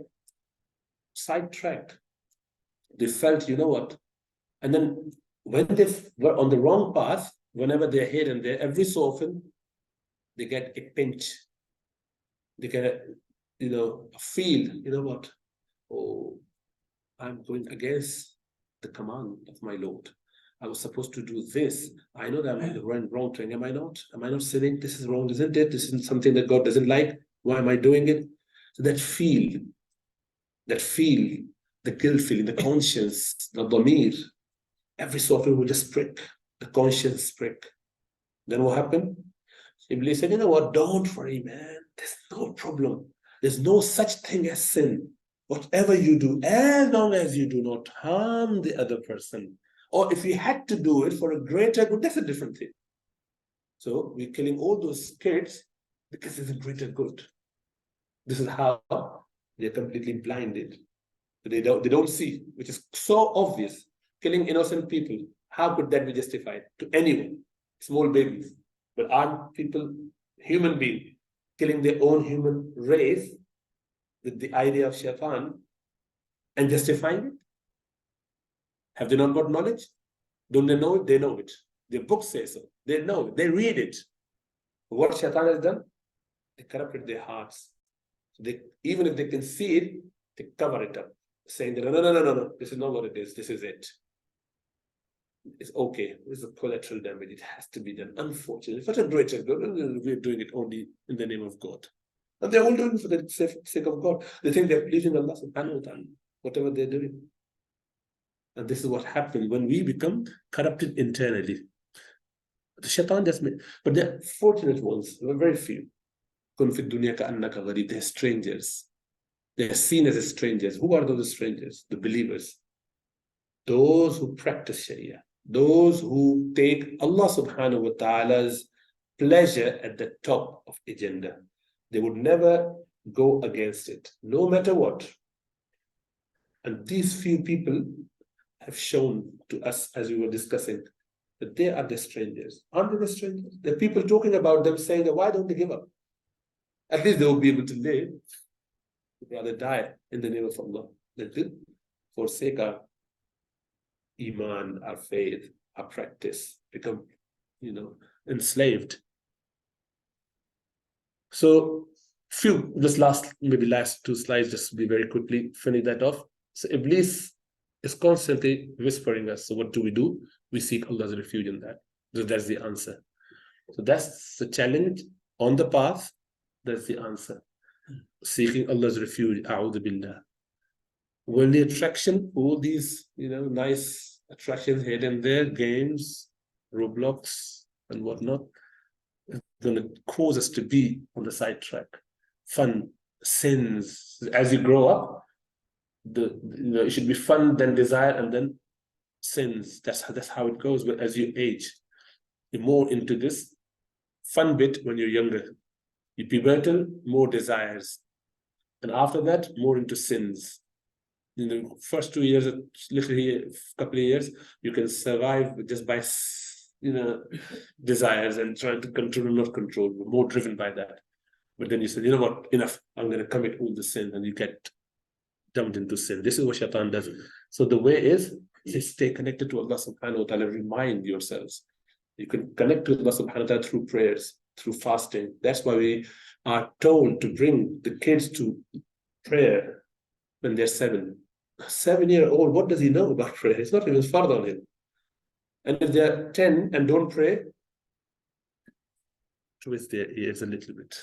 sidetracked. They felt, you know what? And then when they were on the wrong path, whenever they're here and there, every so often, they get a pinch. They get a feel, you know what? Oh, I'm going against the command of my Lord. I was supposed to do this. I know that I'm in the wrong thing. Am I not? Am I not sinning? This is wrong, isn't it? This isn't something that God doesn't like. Why am I doing it? So that feel, the guilt feeling, the conscience, the dhamir, every so often will just prick, the conscience prick. Then what happened? Iblis said, you know what? Don't worry, man. There's no problem. There's no such thing as sin. Whatever you do, as long as you do not harm the other person, or if we had to do it for a greater good, that's a different thing. So we're killing all those kids because it's a greater good. This is how they're completely blinded. They don't see, which is so obvious. Killing innocent people, how could that be justified to anyone? Small babies. But aren't people, human beings, killing their own human race with the idea of shaitan and justifying it? Have they not got knowledge? Don't they know it? They know it. Their books say so. They know it. They read it. What shaitan has done? They corrupted their hearts. So even if they can see it, they cover it up, saying that no, this is not what it is. This is it. It's okay. This is a collateral damage. It has to be done. Unfortunately, such a greater good. We're doing it only in the name of God. And they're all doing it for the sake of God. They think they're pleasing Allah subhanahu wa ta'ala, whatever they're doing. And this is what happens when we become corrupted internally. The shaitan just made, but they're fortunate ones. There are very few. They're strangers. They're seen as strangers. Who are those strangers? The believers. Those who practice Sharia. Those who take Allah subhanahu wa ta'ala's pleasure at the top of agenda. They would never go against it, no matter what. And these few people have shown to us, as we were discussing, that they are the strangers. Aren't they the strangers? There are people talking about them saying that why don't they give up? At least they will be able to live, rather die in the name of Allah. They did forsake our iman, our faith, our practice, become, enslaved. So this last two slides, just to be very quickly, finish that off. So Iblis is constantly whispering us. So what do? We seek Allah's refuge in that. So that's the answer. So that's the challenge on the path. That's the answer. Seeking Allah's refuge. A'udhu billah. Worldly attraction, all these, nice attractions here and there, games, Roblox, and whatnot, is going to cause us to be on the sidetrack. Fun, sins. As you grow up, it should be fun, then desire, and then sins. That's how it goes. But as you age, you're more into this fun bit when you're younger. You pubertal, more desires, and after that, more into sins. In the first 2 years, literally a couple of years, you can survive just by, desires and trying to control and not control. We're more driven by that. But then you said, you know what, enough. I'm going to commit all the sins, and you get dumped into sin. This is what shaitan does. So the way is stay connected to Allah subhanahu wa ta'ala. Remind yourselves. You can connect to Allah subhanahu wa ta'ala through prayers, through fasting. That's why we are told to bring the kids to prayer when they're 7. 7-year-old, what does he know about prayer? It's not even fard on him. And if they're 10 and don't pray, twist their ears a little bit.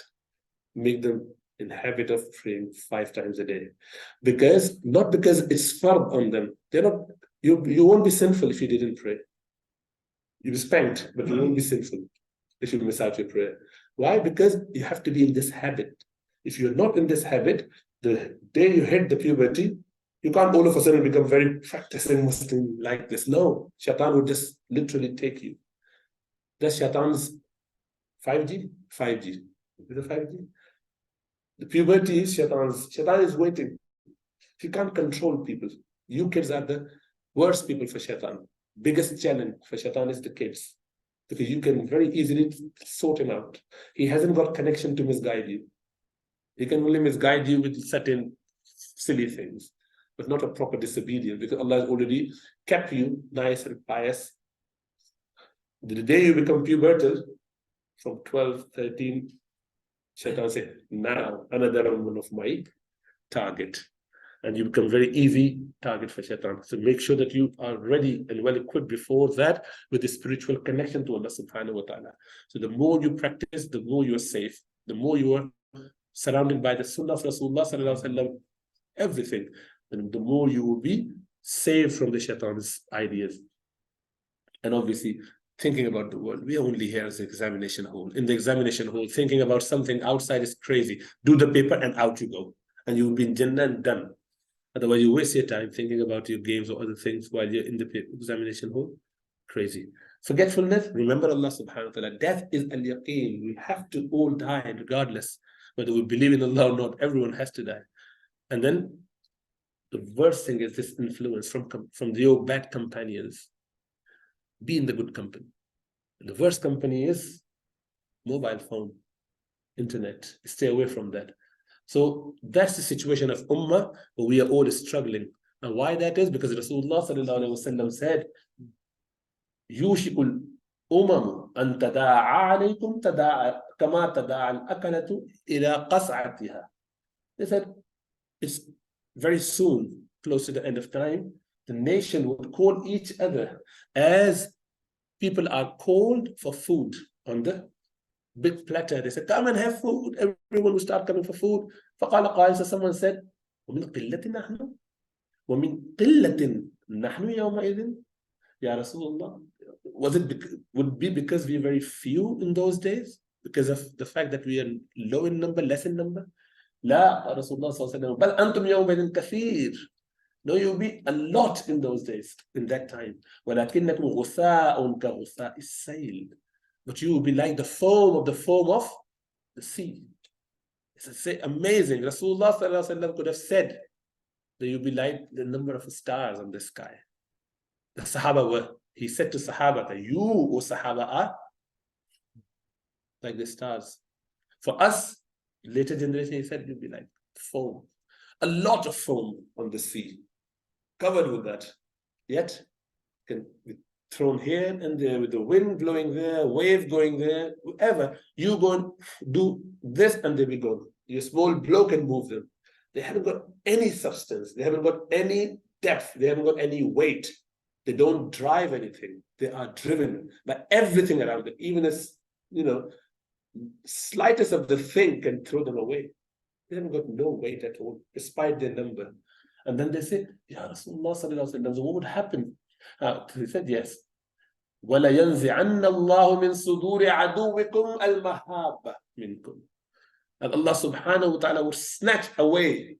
Make them in habit of praying 5 times a day. Not because it's fard on them. They're not. You won't be sinful if you didn't pray. You'll be spanked, but you won't be sinful if you miss out your prayer. Why? Because you have to be in this habit. If you're not in this habit, the day you hit the puberty, you can't all of a sudden become very practicing Muslim like this. No, shaitan would just literally take you. That's shaitan's 5G? 5G. Is it 5G? The puberty is shaitan's. Shaitan is waiting. If you can't control people, you kids are the worst people for shaitan. Biggest challenge for shaitan is the kids. Because you can very easily sort him out. He hasn't got connection to misguide you. He can only misguide you with certain silly things, but not a proper disobedience, because Allah has already kept you nice and pious. The day you become pubertal, from 12, 13, shaitan says, now another one of my target. And you become very easy target for shaitan. So make sure that you are ready and well equipped before that with the spiritual connection to Allah subhanahu wa ta'ala. So the more you practice, the more you are safe. The more you are surrounded by the sunnah of Rasulullah sallallahu alaihi wasallam, everything, and the more you will be saved from the shaitan's ideas. And obviously, thinking about the world, we are only here as an examination hall. In the examination hall, thinking about something outside is crazy. Do the paper and out you go. And you'll be in Jannah and done. Otherwise, you waste your time thinking about your games or other things while you're in the examination hall. Crazy. Forgetfulness, remember Allah subhanahu wa ta'ala. Death is al-yaqeen. We have to all die regardless. Whether we believe in Allah or not, everyone has to die. And then the worst thing is this influence from your bad companions. Be in the good company. And the worst company is mobile phone, internet. Stay away from that. So that's the situation of Ummah, where we are all struggling. And why that is? Because Rasulullah sallallahu alaihi wasallam said, "Yushikul umamu an tada'a alaykum tada'a kama tada'a al-akalatu ila qas'atiha." They said, it's very soon, close to the end of time, the nation would call each other as people are called for food on the big platter. They said, come and have food. Everyone will start coming for food. فقال قائل, so someone said, ومن قلة نحن ومن قلة نحن يومئذ يا رسول الله. Would it be because we are very few in those days? Because of the fact that we are low in number, less in number? لا رسول الله صلى الله عليه وسلم بل أنتم يومئذ كثير. No, you'll be a lot in those days, in that time. ولكنكم غثاء كغثاء السيل. But you will be like the foam of the sea. It's amazing. Rasulullah sallallahu alaihi wasallam could have said that you'll be like the number of stars on the sky. The Sahaba were, he said to Sahaba that you, O Sahaba, are like the stars. For us, later generation, he said you'll be like foam. A lot of foam on the sea, covered with that. Yet, can be thrown here and there with the wind blowing there, wave going there, whoever. You go and do this and they will go. Your small blow can move them. They haven't got any substance. They haven't got any depth. They haven't got any weight. They don't drive anything. They are driven by everything around them. Even as, slightest of the thing can throw them away. They haven't got no weight at all, despite their number. And then they say, Ya Rasulullah sallallahu alaihi wasallam, what would happen? He said, yes. وَلَيَنْزِعَنَّ اللَّهُ مِنْ صُدُورِ عَدُوِّكُمْ الْمَحَابَّةَ مِنْكُمْ. And Allah subhanahu wa ta'ala would snatch away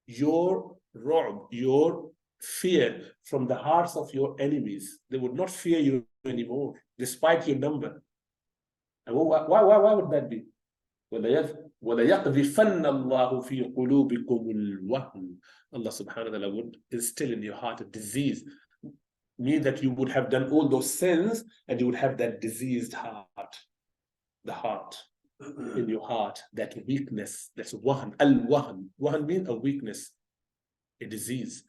your ru'b, your fear from the hearts of your enemies. They would not fear you anymore, despite your number. And why would that be? وَلَيَقْذِفَنَّ اللَّهُ فِي قُلُوبِكُمُ الْوَهْنَ. Allah subhanahu wa ta'ala would instill in your heart a disease. Mean that you would have done all those sins and you would have that diseased heart. The heart in your heart, that weakness, that's wahn, al-wahn. Wahn means a weakness, a disease.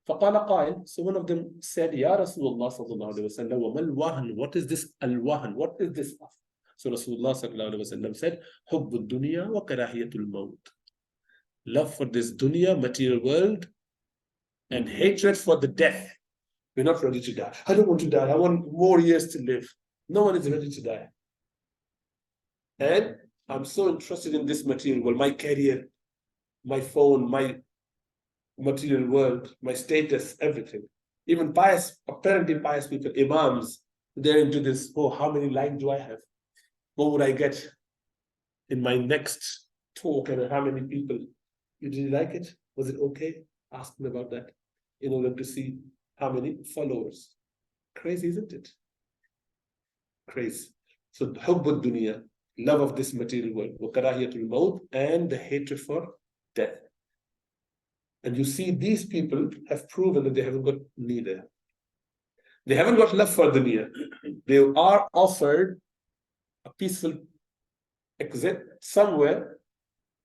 فَقَالَ قَائِلٌ. So one of them said, Ya Rasulullah sallallahu alayhi wa sallam, وَمَا الْوَهْنُ? What is this al-wahn? What is this? So Rasulullah sallallahu alayhi wa sallam said, حُبُّ الدُّنْيَا وَكَرَاهِيَةُ الْمَوْتِ. Love for this dunya, material world, and hatred for the death. We're not ready to die. I don't want to die. I want more years to live. No one is ready to die. And I'm so interested in this material world, my career, my phone, my material world, my status, everything. Even pious, apparently pious people, imams, they're into this, oh, how many likes do I have? What would I get in my next talk and how many people? You didn't like it? Was it okay? Ask me about that in order to see how many followers. Crazy, isn't it? Crazy. So, hubbud dunya, love of this material world, wa karahiyatul maut, and the hatred for death. And you see, these people have proven that they haven't got neither. They haven't got love for dunya. They are offered a peaceful exit somewhere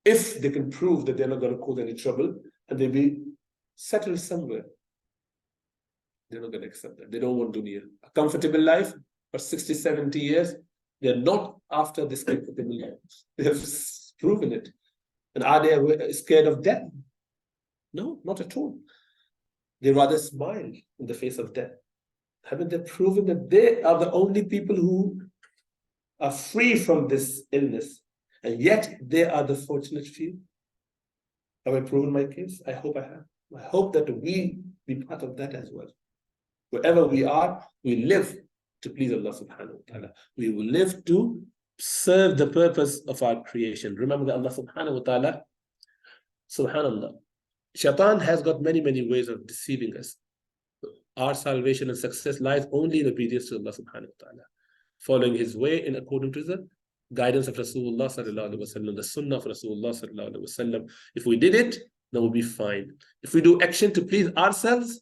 if they can prove that they're not going to cause any trouble and they'll be settled somewhere. They're not going to accept that. They don't want dunya. A comfortable life for 60, 70 years, they're not after this comfortable life. They have proven it. And are they scared of death? No, not at all. They rather smile in the face of death. Haven't they proven that they are the only people who are free from this illness? And yet they are the fortunate few. Have I proven my case? I hope I have. I hope that we be part of that as well. Wherever we are, we live to please Allah subhanahu wa ta'ala. We will live to serve the purpose of our creation. Remember that Allah subhanahu wa ta'ala, subhanallah, Shaitan has got many, many ways of deceiving us. Our salvation and success lies only in obedience to Allah subhanahu wa ta'ala. Following his way in according to the guidance of Rasulullah sallallahu alaihi wasallam, the sunnah of Rasulullah sallallahu alaihi wasallam. If we did it, then we'll be fine. If we do action to please ourselves,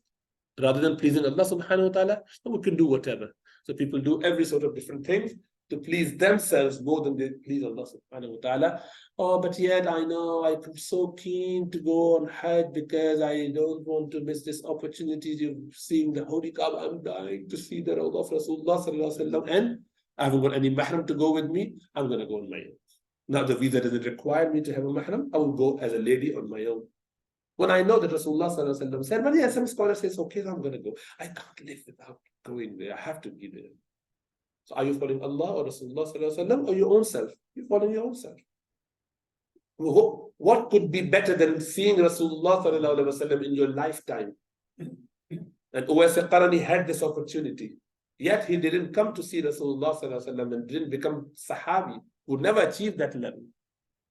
rather than pleasing Allah subhanahu wa ta'ala, then we can do whatever. So people do every sort of different things to please themselves more than they please Allah subhanahu wa ta'ala. Oh, but yet I know I'm so keen to go on Hajj because I don't want to miss this opportunity of seeing the Holy Kaaba. I'm dying to see the Rawdah of Rasulullah sallallahu alaihi wasallam, and I haven't got any mahram to go with me. I'm going to go on my own. Now the visa doesn't require me to have a mahram. I will go as a lady on my own. When I know that Rasulullah sallallahu alaihi wasallam said, but yeah, some scholars say it's okay, so I'm going to go. I can't live without going there. I have to be there. So are you following Allah or Rasulullah sallallahu alaihi wasallam or your own self? You're following your own self. What could be better than seeing Rasulullah sallallahu alaihi wasallam in your lifetime? And Uwais al-Qarani had this opportunity. Yet he didn't come to see Rasulullah sallallahu alaihi wasallam and didn't become Sahabi, would never achieve that level.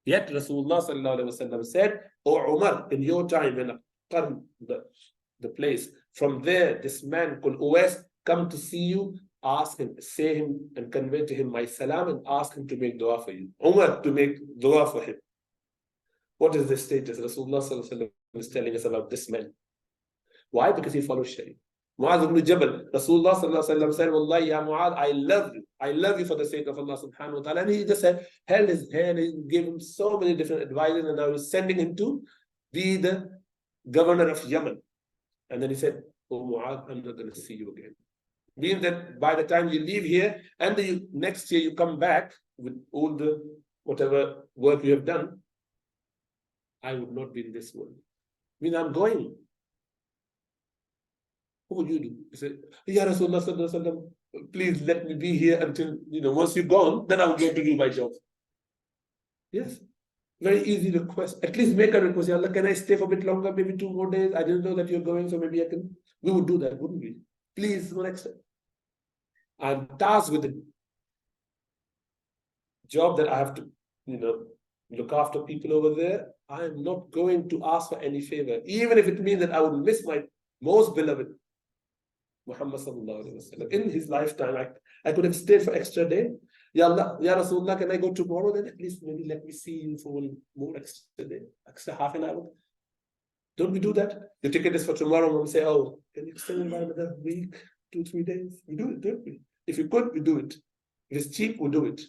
Yet Rasulullah sallallahu alaihi wasallam said, "O Umar, in your time, in Qarn, the place, from there, this man called Uwais come to see you, ask him, say him, and convey to him my salam, and ask him to make dua for you." Umar to make dua for him. What is the status? Rasulullah sallallahu alaihi wasallam is telling us about this man. Why? Because he follows Sharia. Mu'adh ibn Jabal, Rasulullah sallallahu alaihi wasallam said, Wallahi ya Mu'adh, I love you. I love you for the sake of Allah subhanahu wa ta'ala. And he just said, held his hand and gave him so many different advices, and now he's sending him to be the governor of Yemen. And then he said, oh Mu'adh, I'm not going to see you again. Means that by the time you leave here and next year you come back with all the whatever work you have done, I would not be in this world. I mean, I'm going. What would you do? He said, Ya Rasulullah sallallahu alaihi wasallam, please let me be here until, once you're gone, then I will go to do my job. Yes. Very easy request. At least make a request. Ya Allah, can I stay for a bit longer? Maybe 2 more days. I didn't know that you're going, so maybe I can. We would do that, wouldn't we? Please, one extra. I'm tasked with the job that I have to, look after people over there. I am not going to ask for any favor, even if it means that I would miss my most beloved Muhammad sallallahu alaihi wasallam. In his lifetime, I could have stayed for extra day. Ya Allah, Ya Rasulullah, can I go tomorrow? Then at least maybe let me see you for one more extra day, extra half an hour. Don't we do that? The ticket is for tomorrow, and we say, oh, can you extend it by another week, 2-3 days? We do it, don't we? If you could, we do it. If it's cheap, we do it.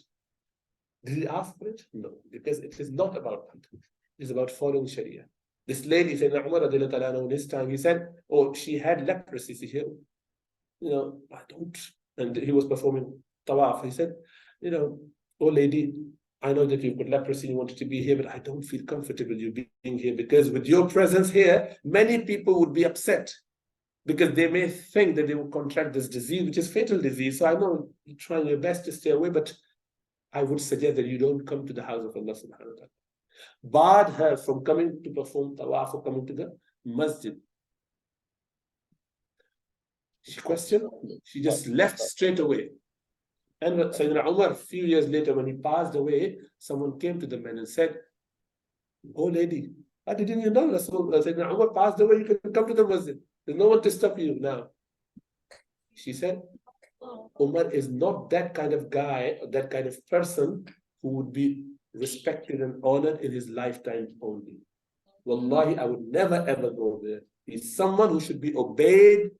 Did he ask for it? No, because it is not about that. It is about following Sharia. This lady, Sayyidina Umar, in his time, he said, oh, she had leprosy. I don't. And he was performing tawaf. He said, oh lady, I know that you've got leprosy, you wanted to be here, but I don't feel comfortable you being here, because with your presence here, many people would be upset, because they may think that they will contract this disease, which is fatal disease. So I know you're trying your best to stay away, but I would suggest that you don't come to the house of Allah subhanahu wa ta'ala. Barred her from coming to perform tawaf or coming to the masjid. She questioned, she just left straight away. And Sayyidina Umar, a few years later, when he passed away, someone came to the man and said, oh lady, I didn't you know Sayyidina Umar passed away, you can come to the masjid. There's no one to stop you now. She said, Umar is not that kind of guy, or that kind of person who would be respected and honored in his lifetime only. Wallahi, I would never ever go there. He's someone who should be obeyed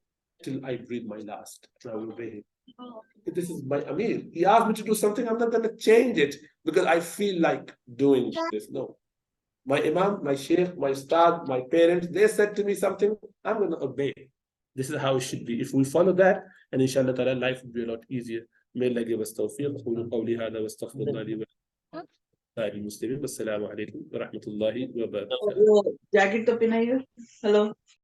till I breathe my last. I will obey him. This is my Amir. He asked me to do something, I'm not going to change it because I feel like doing this. No. My Imam, my Sheikh, my Ustad, my parents, they said to me something, I'm going to obey. This is how it should be. If we follow that, and inshallah ta'ala, life will be a lot easier. May Allah give us tawfiq. قولي هذا واستغفر الله لي ولكم المسلمين. والسلام عليكم ورحمة الله وبركاته. Jacket to pin. Hello.